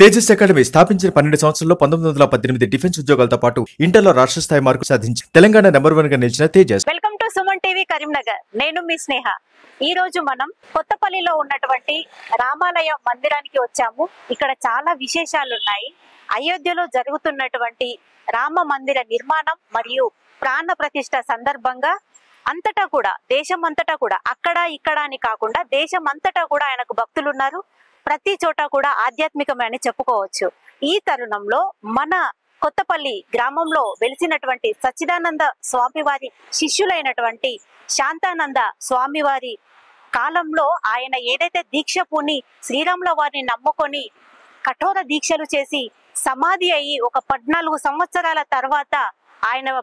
Tejas academy స్థాపించిన 12 సంవత్సరాల్లో 1918 defence ఉద్యోగాలతో పాటు ఇంటర్లో రాష్ట్ర స్థాయి మార్కు సాధించి తెలంగాణ నెంబర్ 1 గా నిలిచిన Tejas. Welcome to Suman TV Karimnagar. నేను మీ స్నేహ. ఈ రోజు మనం కొత్తపల్లిలో ఉన్నటువంటి రామాలయ మందిరానికి వచ్చాము. ఇక్కడ చాలా విశేషాలు ఉన్నాయి. అయోధ్యలో జరుగుతున్నటువంటి రామ మందిర నిర్మాణం మరియు ప్రాణ ప్రతిష్ఠ సందర్భంగా అంతటా కూడా, దేశం అంతటా కూడా, అక్కడ ఇక్కడ అని కాకుండా దేశం అంతటా కూడా ఆయనకు భక్తులు ఉన్నారు. ప్రతి చోట కూడా ఆధ్యాత్మికమని చెప్పుకోవచ్చు. ఈ తరుణంలో మన కొత్తపల్లి గ్రామంలో వెలిసినటువంటి సచ్చిదానంద స్వామివారి శిష్యులైనటువంటి శాంతానంద స్వామివారి కాలంలో ఆయన ఏదైతే దీక్ష పూని శ్రీరాముల వారిని నమ్ముకొని కఠోర దీక్షలు చేసి సమాధి అయ్యి ఒక 14 సంవత్సరాల తర్వాత ఆయన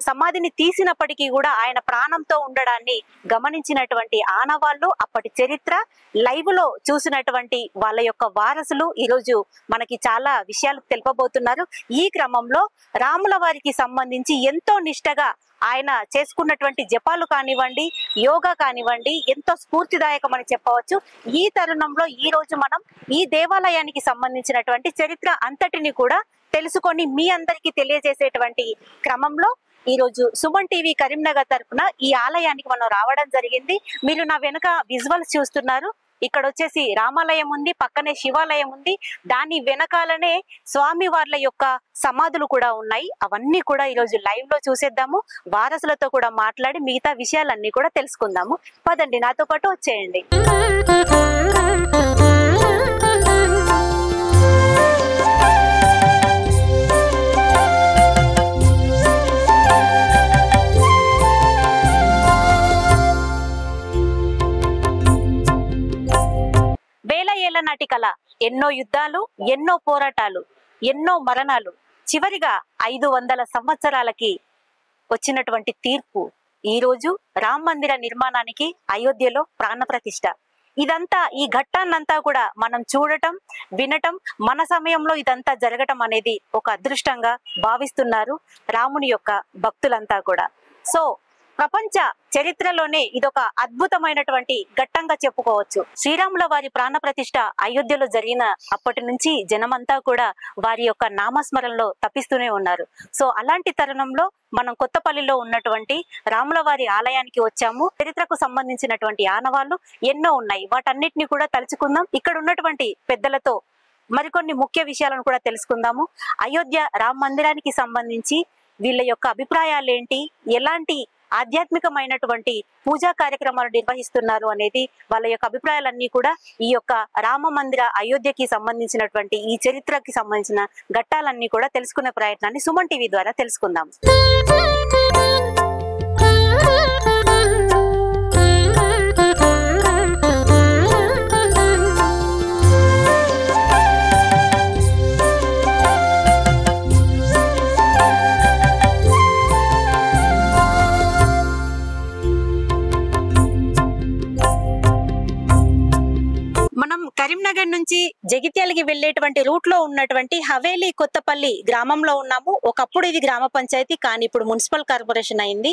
సమాధిని తీసినప్పటికీ కూడా ఆయన ప్రాణంతో ఉండడాన్ని గమనించినటువంటి ఆనవాళ్ళు, అప్పటి చరిత్ర లైవ్ లో చూసినటువంటి వాళ్ళ యొక్క వారసులు ఈరోజు మనకి చాలా విషయాలు తెలుపబోతున్నారు. ఈ క్రమంలో రాముల వారికి సంబంధించి ఎంతో నిష్టగా ఆయన చేసుకున్నటువంటి జపాలు కానివ్వండి, యోగా కానివ్వండి, ఎంతో స్ఫూర్తిదాయకమని చెప్పవచ్చు. ఈ తరుణంలో ఈ రోజు మనం ఈ దేవాలయానికి సంబంధించినటువంటి చరిత్ర అంతటిని కూడా తెలుసుకొని మీ అందరికీ తెలియజేసేటువంటి క్రమంలో ఈ రోజు సుమన్ టీవీ కరీంనగర్ తరఫున ఈ ఆలయానికి మనం రావడం జరిగింది. మీరు నా వెనుక విజువల్స్ చూస్తున్నారు. ఇక్కడ వచ్చేసి రామాలయం ఉంది, పక్కనే శివాలయం ఉంది. దాని వెనకాలనే స్వామి వార్ల యొక్క సమాధులు కూడా ఉన్నాయి. అవన్నీ కూడా ఈ రోజు లైవ్ లో చూసేద్దాము. వారసులతో కూడా మాట్లాడి మిగతా విషయాలన్నీ కూడా తెలుసుకుందాము. పదండి, నాతో పాటు వచ్చేయండి. వేల ఏళ్ల నాటి కళ, ఎన్నో యుద్ధాలు, ఎన్నో పోరాటాలు, ఎన్నో మరణాలు, చివరిగా 500 సంవత్సరాలకి వచ్చినటువంటి తీర్పు ఈ రోజు రామ మందిర నిర్మాణానికి అయోధ్యలో ప్రాణ ప్రతిష్ఠ. ఇదంతా, ఈ ఘట్టాన్నంతా కూడా మనం చూడటం, వినటం, మన సమయంలో ఇదంతా జరగటం అనేది ఒక అదృష్టంగా భావిస్తున్నారు రాముని యొక్క భక్తులంతా కూడా. సో ప్రపంచ చరిత్రలోనే ఇదొక అద్భుతమైనటువంటి ఘట్టంగా చెప్పుకోవచ్చు. శ్రీరాముల వారి ప్రాణ ప్రతిష్ఠ అయోధ్యలో జరిగిన అప్పటి నుంచి జనమంతా కూడా వారి యొక్క నామస్మరణలో తప్పిస్తూనే ఉన్నారు. సో అలాంటి తరుణంలో మనం కొత్తపల్లిలో ఉన్నటువంటి రాముల వారి ఆలయానికి వచ్చాము. చరిత్రకు సంబంధించినటువంటి ఆనవాళ్లు ఎన్నో ఉన్నాయి. వాటన్నిటిని కూడా తలుచుకుందాం. ఇక్కడ ఉన్నటువంటి పెద్దలతో మరికొన్ని ముఖ్య విషయాలను కూడా తెలుసుకుందాము. అయోధ్య రామ మందిరానికి సంబంధించి వీళ్ళ యొక్క అభిప్రాయాలు ఏంటి, ఎలాంటి ఆధ్యాత్మికమైనటువంటి పూజా కార్యక్రమాలు నిర్వహిస్తున్నారు అనేది, వాళ్ళ యొక్క అభిప్రాయాలన్నీ కూడా ఈ యొక్క రామ మందిర అయోధ్యకి సంబంధించినటువంటి ఈ చరిత్రకి సంబంధించిన ఘట్టాలన్నీ కూడా తెలుసుకునే ప్రయత్నాన్ని సుమన్ టీవీ ద్వారా తెలుసుకుందాం. కరీంనగర్ నుంచి జగిత్యాలకి వెళ్లేటువంటి రూట్ లో ఉన్నటువంటి హవేలీ కొత్తపల్లి గ్రామంలో ఉన్నాము. ఒకప్పుడు ఇది గ్రామ పంచాయతీ, కానీ ఇప్పుడు మున్సిపల్ కార్పొరేషన్ అయింది.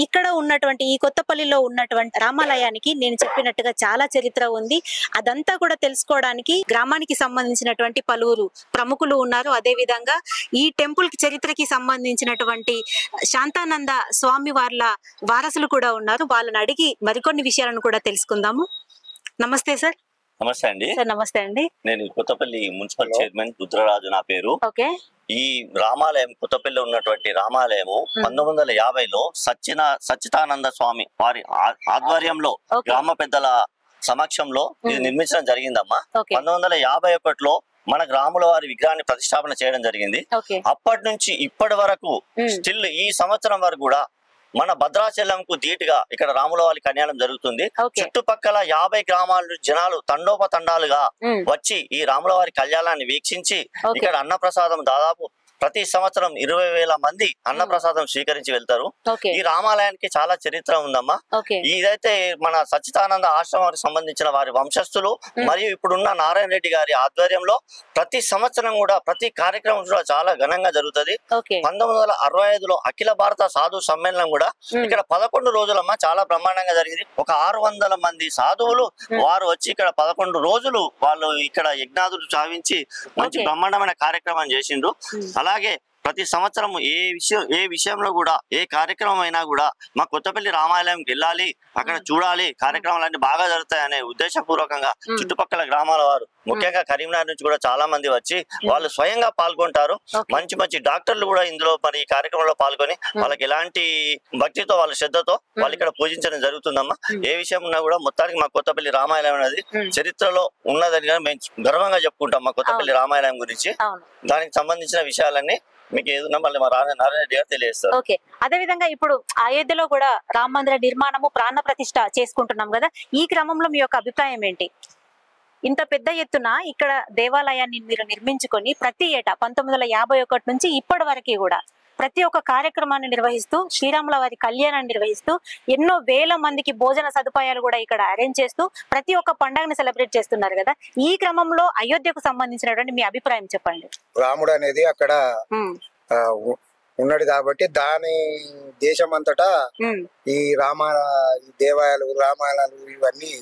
ఇక్కడ ఉన్నటువంటి ఈ కొత్తపల్లిలో ఉన్నటువంటి రామాలయానికి నేను చెప్పినట్టుగా చాలా చరిత్ర ఉంది. అదంతా కూడా తెలుసుకోవడానికి గ్రామానికి సంబంధించినటువంటి పలువురు ప్రముఖులు ఉన్నారు. అదే విధంగా ఈ టెంపుల్ కి చరిత్రకి సంబంధించినటువంటి శాంతానంద స్వామి వార్ల వారసులు కూడా ఉన్నారు. వాళ్ళని అడిగి మరికొన్ని విషయాలను కూడా తెలుసుకుందాము. నమస్తే సార్. నమస్తే అండి. సార్ నమస్తే అండి. నేను కొత్తపల్లి మున్సిపల్ చైర్మన్ రుద్రరాజు నా పేరు. ఓకే. ఈ రామాలయం, కొత్తపల్లిలో ఉన్నటువంటి రామాలయము 1950లో సచ్చిదానంద స్వామి వారి ఆధ్వర్యంలో గ్రామ పెద్దల సమక్షంలో ఇది నిర్మించడం జరిగిందమ్మా. 1951లో మన గ్రాముల వారి విగ్రహాన్ని ప్రతిష్టాపన చేయడం జరిగింది. అప్పటి నుంచి ఇప్పటి వరకు స్టిల్ ఈ సంవత్సరం వరకు కూడా మన భద్రాచలంకు ధీటుగా ఇక్కడ రాముల వారి కళ్యాణం జరుగుతుంది. చుట్టుపక్కల 50 గ్రామాల జనాలు తండోపతండాలుగా వచ్చి ఈ రాముల వారి కళ్యాణాన్ని వీక్షించి ఇక్కడ అన్నప్రసాదం దాదాపు ప్రతి సంవత్సరం 20,000 మంది అన్నప్రసాదం స్వీకరించి వెళ్తారు. ఈ రామాలయానికి చాలా చరిత్ర ఉందమ్మా. ఇదైతే మన సచ్చిదానంద ఆశ్రమానికి సంబంధించిన వారి వంశస్థులు మరియు ఇప్పుడున్న నారాయణ రెడ్డి గారి ఆధ్వర్యంలో ప్రతి సంవత్సరం కూడా ప్రతి కార్యక్రమం కూడా చాలా ఘనంగా జరుగుతుంది. 1965లో అఖిల భారత సాధు సమ్మేళనం కూడా ఇక్కడ 11 రోజులమ్మా చాలా బ్రహ్మాండంగా జరిగింది. ఒక 600 మంది సాధువులు వారు వచ్చి ఇక్కడ 11 రోజులు వాళ్ళు ఇక్కడ యజ్ఞాదులు చావించి మంచి బ్రహ్మాండమైన కార్యక్రమం చేసిండ్రు. అలాగే ప్రతి సంవత్సరం ఏ విషయంలో కూడా ఏ కార్యక్రమం అయినా కూడా మా కొత్తపల్లి రామాలయంకి వెళ్ళాలి, అక్కడ చూడాలి, కార్యక్రమాలన్నీ బాగా జరుగుతాయనే ఉద్దేశపూర్వకంగా చుట్టుపక్కల గ్రామాల వారు ముఖ్యంగా కరీంనగర్ నుంచి కూడా చాలా మంది వచ్చి వాళ్ళు స్వయంగా పాల్గొంటారు. మంచి మంచి డాక్టర్లు కూడా ఇందులో మరి ఈ కార్యక్రమంలో పాల్గొని వాళ్ళకి ఎలాంటి భక్తితో వాళ్ళ శ్రద్ధతో వాళ్ళు ఇక్కడ పూజించడం జరుగుతుందమ్మా. ఏ విషయం ఉన్నా కూడా మొత్తానికి మా కొత్తపల్లి రామాలయం అనేది చరిత్రలో ఉన్నదని మేము గర్వంగా చెప్పుకుంటాం మా కొత్తపల్లి రామాలయం గురించి. దానికి సంబంధించిన విషయాలన్నీ మీకు ఏదన్నా మళ్ళీ మా నారాయణ రెడ్డి గారు తెలియజేస్తారు. ఓకే, అదే విధంగా ఇప్పుడు అయోధ్యలో కూడా రామ మందిర నిర్మాణము ప్రాణ ప్రతిష్ఠ చేసుకుంటున్నాం కదా, ఈ క్రమంలో మీ యొక్క అభిప్రాయం ఏంటి? ఇంత పెద్ద ఎత్తున ఇక్కడ దేవాలయాన్ని మీరు నిర్మించుకొని ప్రతి ఏటా 1951 నుంచి ఇప్పటి వరకు కూడా ప్రతి ఒక్క కార్యక్రమాన్ని నిర్వహిస్తూ శ్రీరాముల వారి కళ్యాణాన్ని నిర్వహిస్తూ ఎన్నో వేల మందికి భోజన సదుపాయాలు కూడా ఇక్కడ అరేంజ్ చేస్తూ ప్రతి ఒక్క పండుగని సెలబ్రేట్ చేస్తున్నారు కదా, ఈ క్రమంలో అయోధ్యకు సంబంధించినటువంటి మీ అభిప్రాయం చెప్పండి. రాముడు అనేది అక్కడ ఉన్నాడు కాబట్టి దాని దేశం అంతటా ఈ దేవాలయాలు రామాలయాలు ఇవన్నీ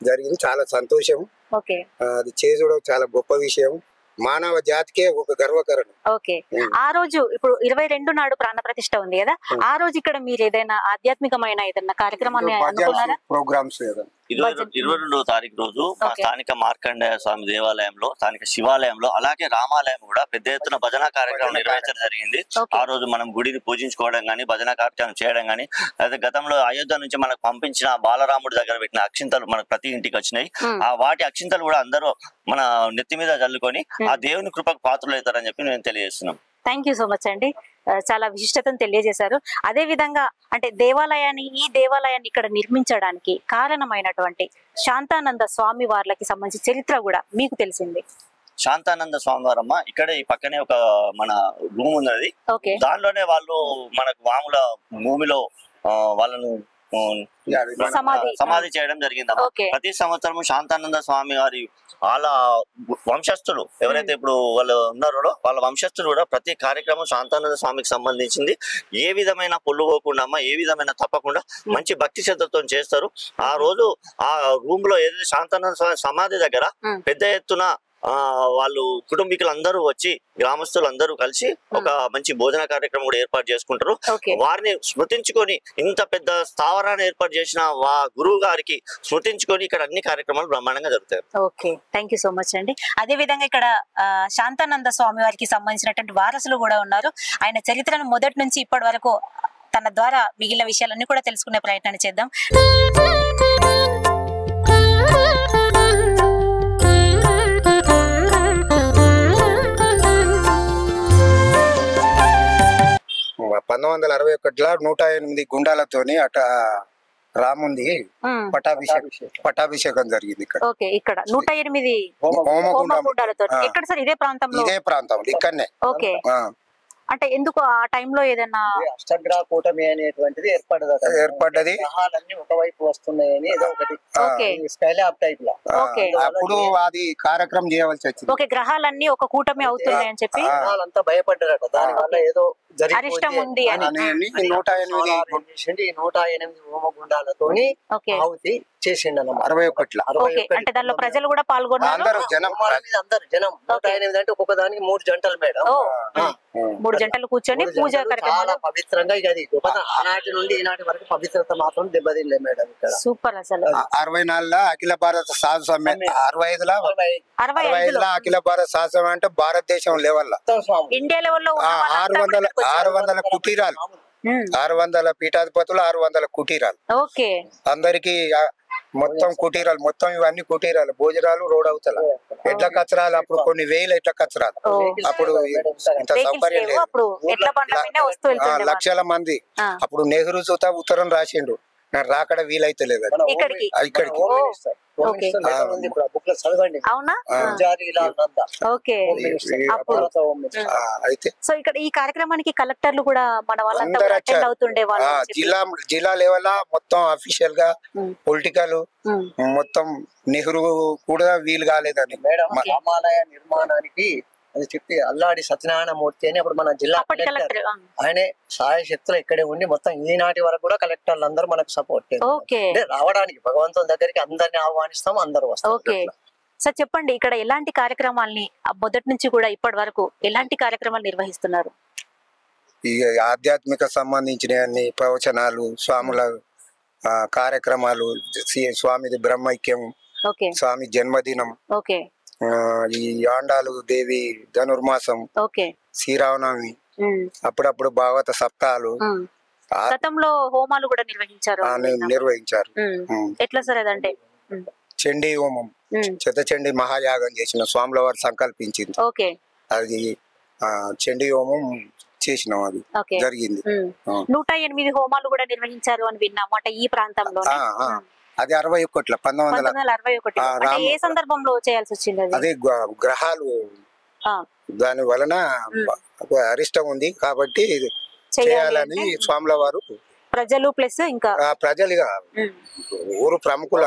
జరిగింది. చాలా సంతోషం. అది చేసుకోవడం చాలా గొప్ప విషయం. మానవ జాతికే ఒక గర్వకారణం. ఓకే, ఆ రోజు ఇప్పుడు 22 నాడు ప్రాణ ప్రతిష్ఠ ఉంది కదా, ఆ రోజు ఇక్కడ మీరు ఏదైనా ఆధ్యాత్మికమైన ఏదైనా కార్యక్రమాన్ని అనుకున్నారా? ప్రోగ్రామ్స్ 22వ తారీఖు రోజు స్థానిక మార్కండేయ స్వామి దేవాలయంలో, స్థానిక శివాలయంలో, అలాగే రామాలయం కూడా పెద్ద ఎత్తున భజన కార్యక్రమం నిర్వహించడం జరిగింది. ఆ రోజు మనం గుడిని పూజించుకోవడం గానీ, భజన కార్యక్రమం చేయడం గానీ, అయితే గతంలో అయోధ్య నుంచి మనకు పంపించిన బాలరాముడి దగ్గర పెట్టిన అక్షింతలు మనకు ప్రతి ఇంటికి వచ్చినాయి. ఆ వాటి అక్షింతలు కూడా అందరూ మన నెత్తి మీద చల్లుకొని ఆ దేవుని కృపకు పాత్రలు అవుతారని చెప్పి నేను తెలియజేస్తున్నాం. థ్యాంక్ యూ సో మచ్ అండి, చాలా విశిష్టతను తెలియజేశారు. అదే విధంగా అంటే ఈ దేవాలయాన్ని ఇక్కడ నిర్మించడానికి కారణమైనటువంటి శాంతానంద స్వామి వార్లకి సంబంధించి చరిత్ర కూడా మీకు తెలిసింది. శాంతానంద స్వామి వారమ్మ ఇక్కడే ఈ పక్కనే ఒక మన భూమి ఉన్నది. దానిలోనే వాళ్ళు మనకు మామూల భూమిలో వాళ్ళను సమాధి చేయడం జరిగిందమ్మా. ప్రతి సంవత్సరం శాంతానంద స్వామి వారి వాళ్ళ వంశస్థులు ఎవరైతే ఇప్పుడు వాళ్ళు ఉన్నారో వాళ్ళ వంశస్థులు కూడా ప్రతి కార్యక్రమం శాంతానంద స్వామికి సంబంధించింది ఏ విధమైన పొల్లుపోకుండా ఏ విధమైన తప్పకుండా మంచి భక్తి శ్రద్ధతో చేస్తారు. ఆ రోజు ఆ రూమ్ లో ఏదైతే శాంతానంద స్వామి సమాధి దగ్గర పెద్ద ఎత్తున వాళ్ళు కుటుంబీకులందరూ వచ్చి గ్రామస్తులందరూ కలిసి ఒక మంచి భోజన కార్యక్రమం కూడా ఏర్పాటు చేసుకుంటారు. వారిని స్మృతించుకొని ఇంత పెద్ద స్థావరాన్ని ఏర్పాటు చేసిన గురువు గారికి స్మృతించుకొని ఇక్కడ అన్ని కార్యక్రమాలు బ్రహ్మాండంగా జరుగుతాయి. Okay, thank you so much అండి. అదే విధంగా ఇక్కడ శాంతానంద స్వామి వారికి సంబంధించినటువంటి వారసులు కూడా ఉన్నారు. ఆయన చరిత్రను మొదటి నుంచి ఇప్పటి వరకు తన ద్వారా మిగిలిన విషయాలన్నీ కూడా తెలుసుకునే ప్రయత్నాన్ని చేద్దాం. లో 108 గుండాలతోని అట రాముంది పట్టాభిషేకం జరిగింది ఇక్కడ 108 హోమగుండాలతో. ఎక్కడ సార్? ఇదే ప్రాంతంలో? ఇదే ప్రాంతంలో ఇక్కడనే. ఓకే, అంటే ఎందుకు ఆ టైంలో ఏదైనా అష్టగ్రహ కూటమి అనేటువంటిది ఏర్పడ్డది. గ్రహాలన్నీ ఒకవైపు వస్తున్నాయని ఏదో ఒకటి స్కైలాబ్ టైప్ లో అప్పుడు అది కార్యక్రమం చేయవలసి వచ్చింది. ఓకే, గ్రహాలన్నీ ఒక కూటమి అవుతున్నాయని చెప్పి గ్రహాలంతా భయపడ్డారట. దాని వల్ల ఏదో అరిష్టం ఉంది అని 108 హోమగుండాలతోని ఆహుతి చేసిండు 61. అంటే దానిలో ప్రజలు కూడా పాల్గొన్నారు. జనం 108 అంటే ఒక్కొక్క దానికి 3 జంటలు మేడం. 3 జంటలు కూర్చొని పూజ చాలా పవిత్రంగా ఇది ఆనాటి నుండి ఈనాటి వరకు పవిత్రత మాత్రం దెబ్బతిల్లే మేడం. సూపర్. అసలు 64లో అఖిల భారత సాధు సమ్మేళనం, 65లో అఖిల భారత సాధు సమ్మేళనం అంటే భారతదేశం లెవెల్ ఇండియా లెవెల్లో 600 కుటీరాలు, 600 పీఠాధిపతులు, 600 కుటీరాలు. ఓకే, అందరికి మొత్తం కుటీరాలు, మొత్తం ఇవన్నీ కుటీరాలు, భోజనాలు, రోడ్ అవతల ఎడ్ల కచరాలు. అప్పుడు కొన్ని వేల ఎడ్ల కచరాలు. అప్పుడు ఇంత సౌకర్యం లేదు. లక్షల మంది. అప్పుడు నెహ్రూ సుత ఉత్తరం రాసిండు, రాకడ వీలైతలేదు అది. ఇక్కడికి ఇక్కడికి అవునా? ఓకే. అయితే సో ఇక్కడ ఈ కార్యక్రమానికి కలెక్టర్లు కూడా మన వాళ్ళంతా అటెండ్ అవుతుండే వాళ్ళు. జిల్లా లెవెల్ మొత్తం అఫీషియల్ గా పొలిటికల్ మొత్తం నెహ్రూ కూడా వీలు కాలేదని మేడం రామాలయ నిర్మాణానికి అది చెప్పి అల్లాడి సత్యనారాయణ మూర్తి అని అప్పుడు మన జిల్లా కలెక్టర్ ఆయనే సహాయ శక్తులు ఇక్కడే ఉండి మొత్తం ఈనాటి వరకు కూడా కలెక్టర్లు అందరూ మనకు సపోర్ట్ అంటే రావడానికి భగవంతుని దగ్గరికి అందరిని ఆహ్వానిస్తాం, అందరూ వస్తారు. ఓకే సార్, చెప్పండి ఇక్కడ ఎలాంటి కార్యక్రమాలని మొదటి నుంచి కూడా ఇప్పటి వరకు ఎలాంటి కార్యక్రమాలు నిర్వహిస్తున్నారు? ఈ ఆధ్యాత్మిక సంబంధించిన అన్ని ప్రవచనాలు, స్వాముల కార్యక్రమాలు, స్వామిది బ్రహ్మైక్యం, స్వామి జన్మదినం, ఈ ఆండాలు దేవి ధనుర్మాసం, శ్రీరామనవమి, అప్పుడప్పుడు భాగవత సప్తాహాలు, గతంలో హోమాలు కూడా నిర్వహించారు. ఎట్లా సార్ అదంటే? చండీ హోమం, శతచండీ మహాయాగం చేసిన స్వాముల వారు సంకల్పించింది. అది చండీ హోమం చేసినాం, అది జరిగింది. 108 హోమాలు కూడా నిర్వహించారు అని విన్నాము అంటే ఈ ప్రాంతంలో. అది 61 1961. ఏ సందర్భంలో చేయాల్సి వచ్చింది? అదే గ్రహాలు దాని వలన అరిష్టం ఉంది కాబట్టి చేయాలని స్వాముల వారు ప్రజలు ప్లస్ ఇంకా ప్రజలుగా ఊరు ప్రముఖులు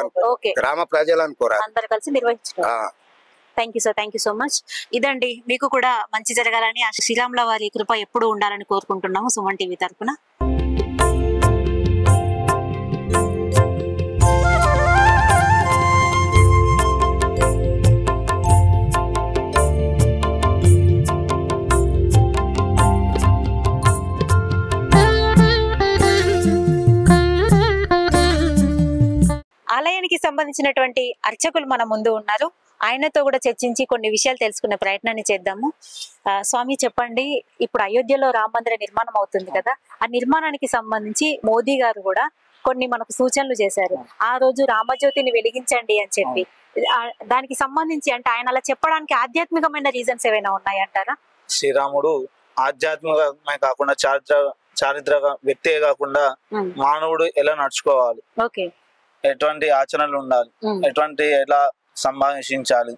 గ్రామ ప్రజలు అనుకోరా అందరు కలిసి నిర్వహించారు. Thank you sir, thank you so much. ఇదండి, మీకు కూడా మంచి జరగాలని, ఆ శ్రీరాముల వారి కృప ఎప్పుడు ఉండాలని కోరుకుంటున్నాము సుమన్ టీవీ తరఫున. ఆలయానికి సంబంధించినటువంటి అర్చకులు మన ముందు ఉన్నారు. ఆయనతో కూడా చర్చించి కొన్ని విషయాలు తెలుసుకునే ప్రయత్నాన్ని చేద్దాము. స్వామి చెప్పండి, ఇప్పుడు అయోధ్యలో రామ మందిర నిర్మాణం అవుతుంది కదా, ఆ నిర్మాణానికి సంబంధించి మోదీ గారు కూడా కొన్ని మనకు సూచనలు చేశారు. ఆ రోజు రామజ్యోతిని వెలిగించండి అని చెప్పి, దానికి సంబంధించి అంటే ఆయన అలా చెప్పడానికి ఆధ్యాత్మికమైన రీజన్స్ ఏమైనా ఉన్నాయంటారా? శ్రీరాముడు ఆధ్యాత్మికమే కాకుండా చారిత్రక వ్యక్తే కాకుండా మానవుడు ఎలా నడుచుకోవాలి, ఎటువంటి ఆచరణలు ఉండాలి, ఎటువంటి ఎలా సంభాషించాలి,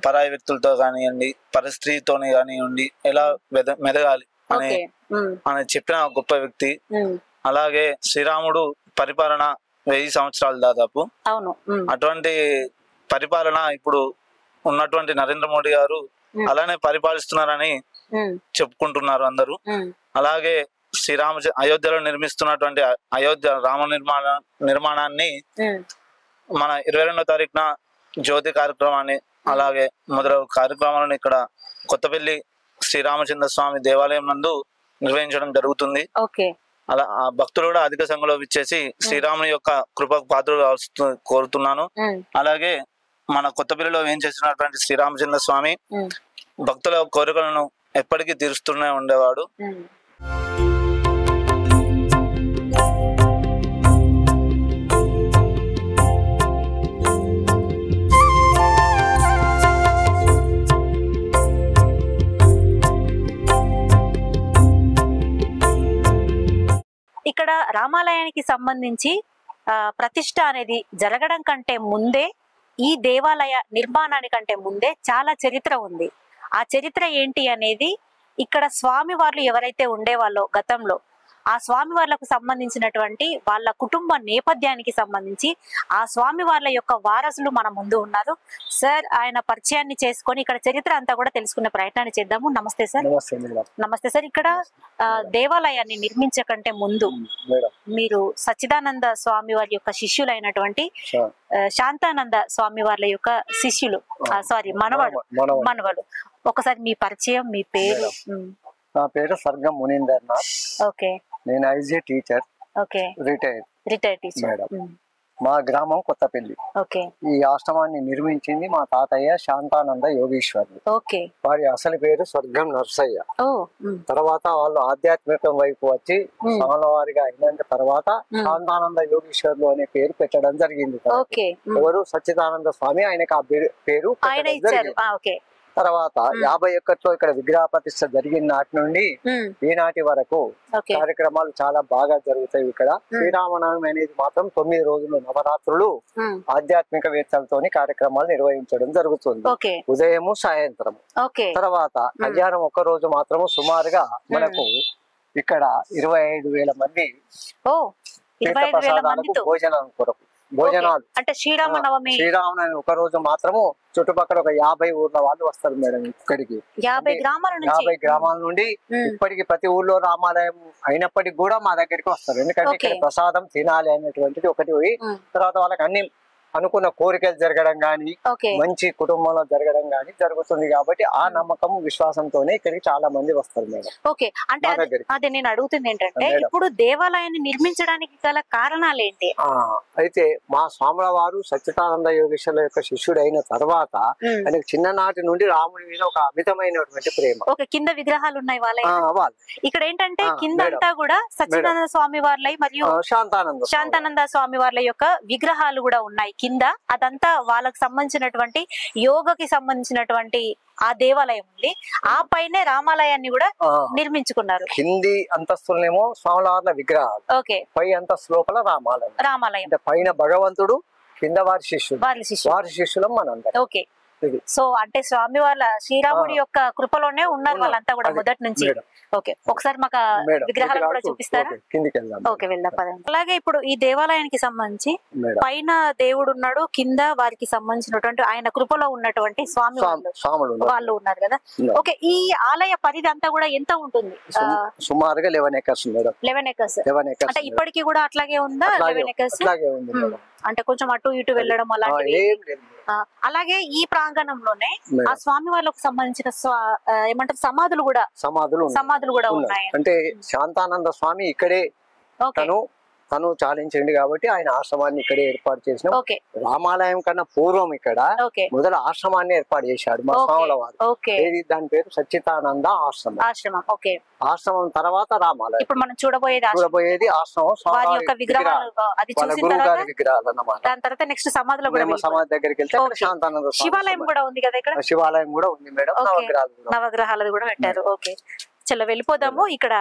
పరాయి వ్యక్తులతో కానివ్వండి, పరిస్థితితో కానివ్వండి, ఎలా మెదగాలి అని చెప్పిన గొప్ప వ్యక్తి. అలాగే శ్రీరాముడు పరిపాలన 1000 సంవత్సరాలు దాదాపు. అటువంటి పరిపాలన ఇప్పుడు ఉన్నటువంటి నరేంద్ర మోడీ గారు అలానే పరిపాలిస్తున్నారని చెప్పుకుంటున్నారు అందరూ. అలాగే అయోధ్యలో నిర్మిస్తున్నటువంటి అయోధ్య రామ నిర్మాణాన్ని మన 22వ తారీఖున జ్యోతి కార్యక్రమాన్ని, అలాగే మొదలగు కార్యక్రమాలను ఇక్కడ కొత్తపల్లి శ్రీరామచంద్ర స్వామి దేవాలయం నందు నిర్వహించడం జరుగుతుంది. అలా ఆ భక్తులు కూడా అధిక సంఖ్యలో విచ్చేసి శ్రీరాముని యొక్క కృపకు పాత్రలు కోరుతున్నాను. అలాగే మన కొత్తపల్లిలో ఏం చేసినటువంటి శ్రీరామచంద్ర స్వామి భక్తుల కోరికలను ఎప్పటికీ తీరుస్తూనే ఉండేవాడు. ఇక్కడ రామాలయానికి సంబంధించి ప్రతిష్ట అనేది జరగడం కంటే ముందే, ఈ దేవాలయ నిర్మాణానికంటే ముందే చాలా చరిత్ర ఉంది. ఆ చరిత్ర ఏంటి అనేది ఇక్కడ స్వామి వార్లు ఎవరైతే ఉండేవాళ్ళో గతంలో, ఆ స్వామి వార్లకు సంబంధించినటువంటి వాళ్ళ కుటుంబ నేపథ్యానికి సంబంధించి ఆ స్వామి వార్ల యొక్క వారసులు మన ముందు ఉన్నారు. సార్, ఆయన పరిచయాన్ని చేసుకొని ఇక్కడ చరిత్ర అంతా కూడా తెలుసుకునే ప్రయత్నాన్ని చేద్దాము. నమస్తే సార్. నమస్తే సార్. ఇక్కడ దేవాలయాన్ని నిర్మించకంటే ముందు మీరు సచ్చిదానంద స్వామి వారి యొక్క శిష్యులైనటువంటి శాంతానంద స్వామి వారి యొక్క శిష్యులు, మనవడు. ఒకసారి మీ పరిచయం, మీ పేరు. నా పేరు సర్గం మునీందర్ నాథ్. ఓకే. నేను IG teacher. Okay. Retired teacher. Madam, మా గ్రామం కొత్తపల్లి. ఓకే. ఈ ఆశ్రమాన్ని నిర్మించింది మా తాతయ్య శాంతానంద యోగీశ్వరులు. ఓకే. వారి అసలు పేరు స్వర్గం నర్సయ్య. తర్వాత వాళ్ళు ఆధ్యాత్మికం వైపు వచ్చి స్వామివారిగా అయిన తర్వాత శాంతానంద యోగీశ్వరులు అనే పేరు పెట్టడం జరిగింది. ఎవరు? సచ్చిదానంద స్వామి ఆయనకు ఆ పేరు. తర్వాత 51లో ఇక్కడ విగ్రహ ప్రతిష్ఠ జరిగిన నాటి నుండి ఈనాటి వరకు కార్యక్రమాలు చాలా బాగా జరుగుతాయి. ఇక్కడ శ్రీరామనవమి అనేది మాత్రం 9 రోజులు నవరాత్రులు ఆధ్యాత్మికవేత్తలతోని కార్యక్రమాలు నిర్వహించడం జరుగుతుంది. ఉదయము సాయంత్రం. తర్వాత కళ్యాణం ఒక్క రోజు మాత్రము సుమారుగా మనకు ఇక్కడ 25,000 మంది భోజనం కొరకు భోజనాలు అంటే శ్రీరామనవమి ఒక రోజు మాత్రము చుట్టుపక్కల ఒక 50 ఊర్ల వాళ్ళు వస్తారు మేడం ఇక్కడికి. 50 గ్రామాల నుండి ఇప్పటికి ప్రతి ఊర్లో రామాలయం అయినప్పటికీ కూడా మా దగ్గరికి వస్తారు. ఎందుకంటే ఇక్కడ ప్రసాదం తినాలి అనేటువంటిది ఒకటి పోయి తర్వాత వాళ్ళకి అన్ని అనుకున్న కోరికలు జరగడం గాని మంచి కుటుంబంలో జరగడం గాని జరుగుతుంది. కాబట్టి ఆ నమ్మకం విశ్వాసంతోనే ఇక్కడికి చాలా మంది వస్తారు మేడం. ఓకే, అంటే అదే నేను అడుగుతుంది ఏంటంటే ఇప్పుడు దేవాలయాన్ని నిర్మించడానికి గల కారణాలు ఏంటి? అయితే మా స్వాముల వారు సచ్చిదానంద యోగేశ్వరుల యొక్క శిష్యుడు అయిన తర్వాత ఆయనకు చిన్ననాటి నుండి రాముడి మీద ఒక అమితమైనటువంటి ప్రేమ. ఓకే, కింద విగ్రహాలు ఉన్నాయి వాళ్ళ ఇక్కడ ఏంటంటే కింద అంతా కూడా సచ్చిదానంద స్వామి వార్లై మరియు శాంతానంద స్వామి వార్ల యొక్క విగ్రహాలు కూడా ఉన్నాయి కింద. అదంతా వాళ్ళకి సంబంధించినటువంటి యోగకి సంబంధించినటువంటి ఆ దేవాలయం ఉంది. ఆ పైనే రామాలయాన్ని కూడా నిర్మించుకున్నారు. కింది అంతస్తులనేమో స్వామివార్ల విగ్రహాలు, పై అంతస్తు లోపల రామాలయం. పైన భగవంతుడు, కింద వారి శిష్యులం మనందరం. ఓకే, సో అంటే స్వామి వాళ్ళ శ్రీరాముడి యొక్క కృపలోనే ఉన్నారు వాళ్ళంతా కూడా మొదటి నుంచి. ఓకే, ఒకసారి మాకు విగ్రహాలను కూడా చూపిస్తారా? ఓకే, వెళ్దాం పదండి. అలాగే ఇప్పుడు ఈ దేవాలయానికి సంబంధించి పైన దేవుడు ఉన్నాడు, కింద వారికి సంబంధించినటువంటి ఆయన కృపలో ఉన్నటువంటి స్వామి వాళ్ళు ఉన్నారు కదా. ఓకే, ఈ ఆలయ పరిధి అంతా కూడా ఎంత ఉంటుంది? సుమారుగా 11 acres. 11 acres అంటే ఇప్పటికీ కూడా అట్లాగే ఉందా? 11 acres అంటే కొంచెం అటు ఇటు వెళ్ళడం అలాంటివి. అలాగే ఈ ప్రాంగణంలోనే ఆ స్వామి వాళ్ళకు సంబంధించిన ఏమంటారు సమాధులు కూడా ఉన్నాయి. అంటే శాంతానంద స్వామి ఇక్కడే తను చాలించండి కాబట్టి ఆయన ఆశ్రమాన్ని ఇక్కడే ఏర్పాటు చేసిన. రామాలయం కన్నా పూర్వం ఇక్కడ మొదల ఆశ్రమాన్ని ఏర్పాటు చేశాడు మా స్వాముల వారు. దాని పేరు సచ్చిదానంద ఆశ్రమం. ఆశ్రమం తర్వాత రామాలయం. ఇప్పుడు మనం చూడబోయేది ఆశ్రమం వారి యొక్క విగ్రహాలు. అది చూసిన తర్వాత విగ్రహాలు అన్నమాట. దాని తర్వాత నెక్స్ట్ సమాధిలో సమాధి దగ్గరికి వెళ్తే శాంతానంద శివాలయం కూడా ఉంది కదా ఇక్కడ. శివాలయం కూడా ఉంది మేడం. నవగ్రహాలు కూడా పెట్టారు. ఓకే, చలో వెళ్ళిపోదాము. ఇక్కడ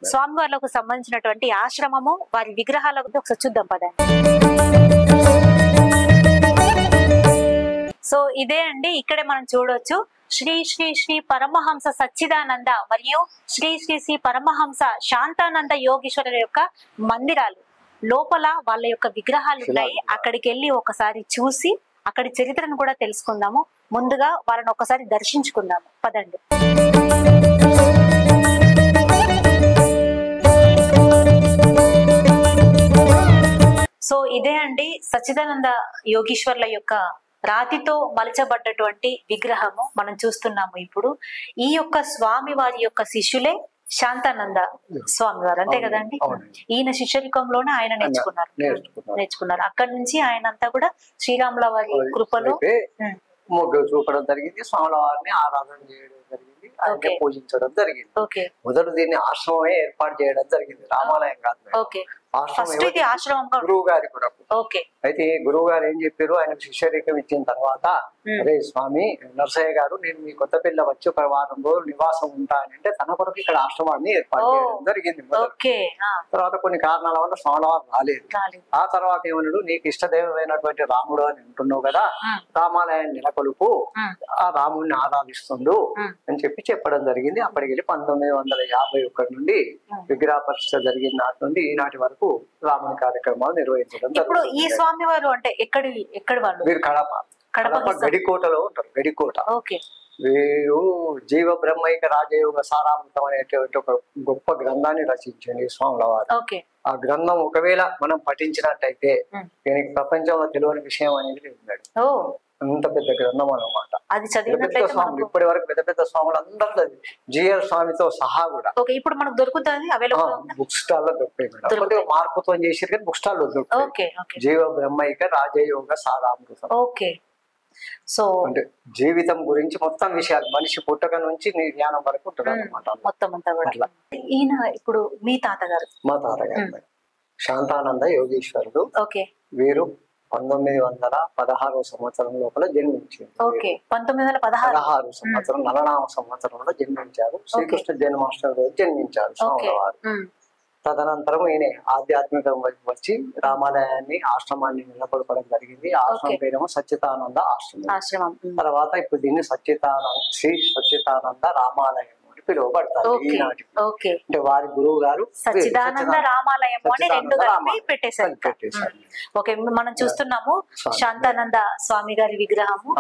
స్వామి వార్లకు సంబంధించినటువంటి ఆశ్రమము, వారి విగ్రహాలకు ఒకసారి చూద్దాం పదండి. సో ఇదే అండి, ఇక్కడే మనం చూడొచ్చు శ్రీ శ్రీ శ్రీ పరమహంస సచ్చిదానంద మరియు శ్రీ శ్రీ శ్రీ పరమహంస శాంతానంద యోగేశ్వరుల యొక్క మందిరాలు. లోపల వాళ్ళ యొక్క విగ్రహాలు ఉన్నాయి. అక్కడికి వెళ్ళి ఒకసారి చూసి అక్కడి చరిత్రను కూడా తెలుసుకుందాము. ముందుగా వాళ్ళని ఒకసారి దర్శించుకుందాము పదండి. సో ఇదే అండి సచ్చిదానంద యోగీశ్వర్ల యొక్క రాతితో మలచబడ్డటువంటి విగ్రహము మనం చూస్తున్నాము. ఇప్పుడు ఈ యొక్క స్వామి వారి యొక్క శిష్యులే శాంతానంద స్వామి వారు, అంతే కదండి. ఈయన శిష్యరికంలోనే ఆయన నేర్చుకున్నారు. అక్కడి నుంచి ఆయన అంతా కూడా శ్రీరాముల వారి కృపలో మొగ్గు చూపడం జరిగింది. స్వాముల వారిని ఆరాధన చేయడం జరిగింది, పూజించడం జరిగింది. మొదలు దీన్ని ఆశ్రమమే ఏర్పాటు చేయడం జరిగింది, రామాలయం కాదు. గురువు గారి కొరకు. అయితే గురువు గారు ఏం చెప్పారు, ఆయనకు శిష్యరేఖం ఇచ్చిన తర్వాత, అరే స్వామి నరసయ్య గారు, నేను మీ కొత్తపల్లి వచ్చి ఒక వారం రోజులు నివాసం ఉంటానంటే తన కొరకు ఇక్కడ ఆశ్రమాన్ని ఏర్పాటు చేయడం జరిగింది. తర్వాత కొన్ని కారణాల వల్ల స్వాముల వారు రాలేదు. ఆ తర్వాత ఏమన్నాడు, నీకు ఇష్టదైవమైనటువంటి రాముడు అని అంటున్నావు కదా, రామాలయాన్ని నెలకొలుపు, ఆ రాముడిని ఆరాధిస్తుండు అని చెప్పడం జరిగింది. అప్పటికి వెళ్ళి 1951 నుండి విగ్రహ ప్రతిష్ఠ జరిగిన నాటి నుండి ఈనాటి వరకు రాముని కార్యక్రమాలు నిర్వహించడం. ఇప్పుడు ఈ స్వామి వారు అంటే ఎక్కడి వాళ్ళు? వీరు కడప గడికోటలో ఉంటారు. గడికోట. వీరు జీవ బ్రహ్మైక రాజయోగ సారామృతం అనేటువంటి ఒక గొప్ప గ్రంథాన్ని రచించండి స్వాముల వారు. ఆ గ్రంథం ఒకవేళ మనం పఠించినట్టయితే దీనికి ప్రపంచంలో తెలియని విషయం అనేది లేదు. అంత పెద్ద గ్రంథం అన్నమాట. అది చదివినట్లయితే స్వాములు ఇప్పటి వరకు పెద్ద స్వాములు అందరూ జిఆర్ స్వామితో సహా కూడా ఇప్పుడు మనకు దొరుకుతుంది. బుక్ స్టాల్ లో దొరుకుతాయి. మార్పుతో చేసారు కానీ బుక్ స్టాల్ లో దొరుకుతాయి. జీవ బ్రహ్మైక రాజయోగ సారామృతం. సో అంటే జీవితం గురించి మొత్తం విషయాలు, మనిషి పుట్టక నుంచి జ్ఞానం వరకు ఉంటుంది అన్నమాట. మొత్తం అంతా కూడా. ఈయన ఇప్పుడు మీ తాతగారు? మా తాతగారు శాంతానంద యోగేశ్వరుడు. వీరు 1916వ సంవత్సరం లోపల జన్మించారు. 1916 సంవత్సరం 4వ సంవత్సరంలో జన్మించారు. శ్రీకృష్ణ జన్మాష్టమి రోజు జన్మించారు స్వామివారు. తదనంతరం ఈయన ఆధ్యాత్మికం వచ్చి రామాలయాన్ని ఆశ్రమాన్ని నెలకొల్పడం జరిగింది. ఆశ్రమం పేరేమో సచ్చిదానంద ఆశ్రమం. తర్వాత ఇప్పుడు దీన్ని శ్రీ సచ్చిదానంద రామాలయం అని పిలువబడతారు ఈనాటికి. అంటే వారి గురువు గారు సచ్చిదానంద రామాలయం అని రెండు కలిపి పెట్టేశారు. ఓకే, మనం చూస్తున్నాము శాంతానంద స్వామి గారి విగ్రహము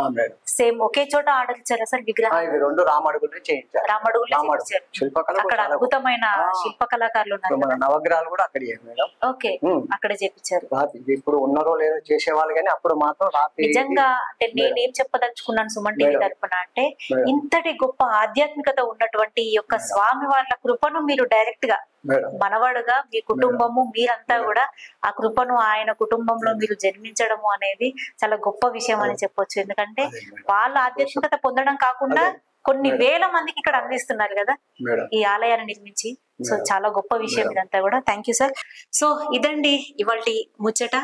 సేమ్ ఒకే చోట ఆర్డర్ ఇచ్చారు సార్ విగ్రహం. ఇవి రెండు రామడుగులు చేయించారు. శిల్పకళ అక్కడ అద్భుతమైన శిల్ప కళాకారులు ఉన్నారు. నవగ్రహాలు కూడా అక్కడ మేడం. ఓకే, అక్కడ చేపించారు. ఇప్పుడు ఉన్నారో లేదో చేసేవాళ్ళు కానీ అప్పుడు మాత్రం రాత్రి నిజంగా అంటే నేనేం చెప్పదలుచుకున్నాను సుమన్ టీవీ తరపున అంటే ఇంతటి గొప్ప ఆధ్యాత్మికత ఉన్నటువంటి ఈ యొక్క స్వామి వాళ్ళ కృపను మీరు డైరెక్ట్ గా మనవాడుగా మీ కుటుంబము మీరంతా కూడా ఆ కృపను ఆయన కుటుంబంలో మీరు జన్మించడము అనేది చాలా గొప్ప విషయం అని చెప్పొచ్చు. ఎందుకంటే వాళ్ళ ఆధ్యాత్మికత పొందడం కాకుండా కొన్ని వేల మందికి ఇక్కడ అందిస్తున్నారు కదా ఈ ఆలయాన్ని నిర్మించి. సో చాలా గొప్ప విషయం ఇదంతా కూడా. Thank you sir. సో ఇదండి ఇవాల్టి ముచ్చట.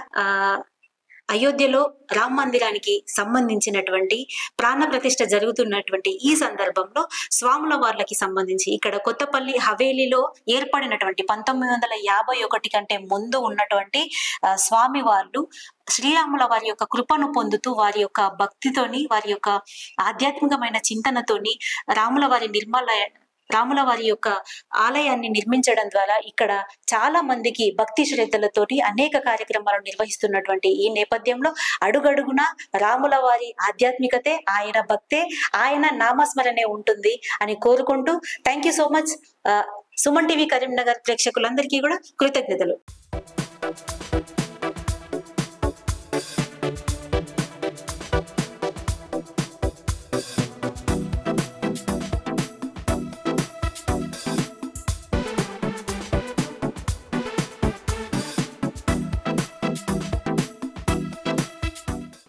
అయోధ్యలో రామ మందిరానికి సంబంధించినటువంటి ప్రాణ ప్రతిష్ఠ జరుగుతున్నటువంటి ఈ సందర్భంలో స్వాముల వార్లకి సంబంధించి ఇక్కడ కొత్తపల్లి హవేలీలో ఏర్పడినటువంటి 1951 కంటే ముందు ఉన్నటువంటి స్వామి వార్లు శ్రీరాముల వారి యొక్క కృపను పొందుతూ వారి యొక్క భక్తితోని వారి యొక్క ఆధ్యాత్మికమైన చింతనతోని రాముల వారి యొక్క ఆలయాన్ని నిర్మించడం ద్వారా ఇక్కడ చాలా మందికి భక్తి శ్రద్ధలతోటి అనేక కార్యక్రమాలు నిర్వహిస్తున్నటువంటి ఈ నేపథ్యంలో అడుగడుగున రాముల వారి ఆధ్యాత్మికతే, ఆయన భక్తే, ఆయన నామస్మరణే ఉంటుంది అని కోరుకుంటూ thank you so much. Suman TV Karimnagar ప్రేక్షకులందరికీ కూడా కృతజ్ఞతలు.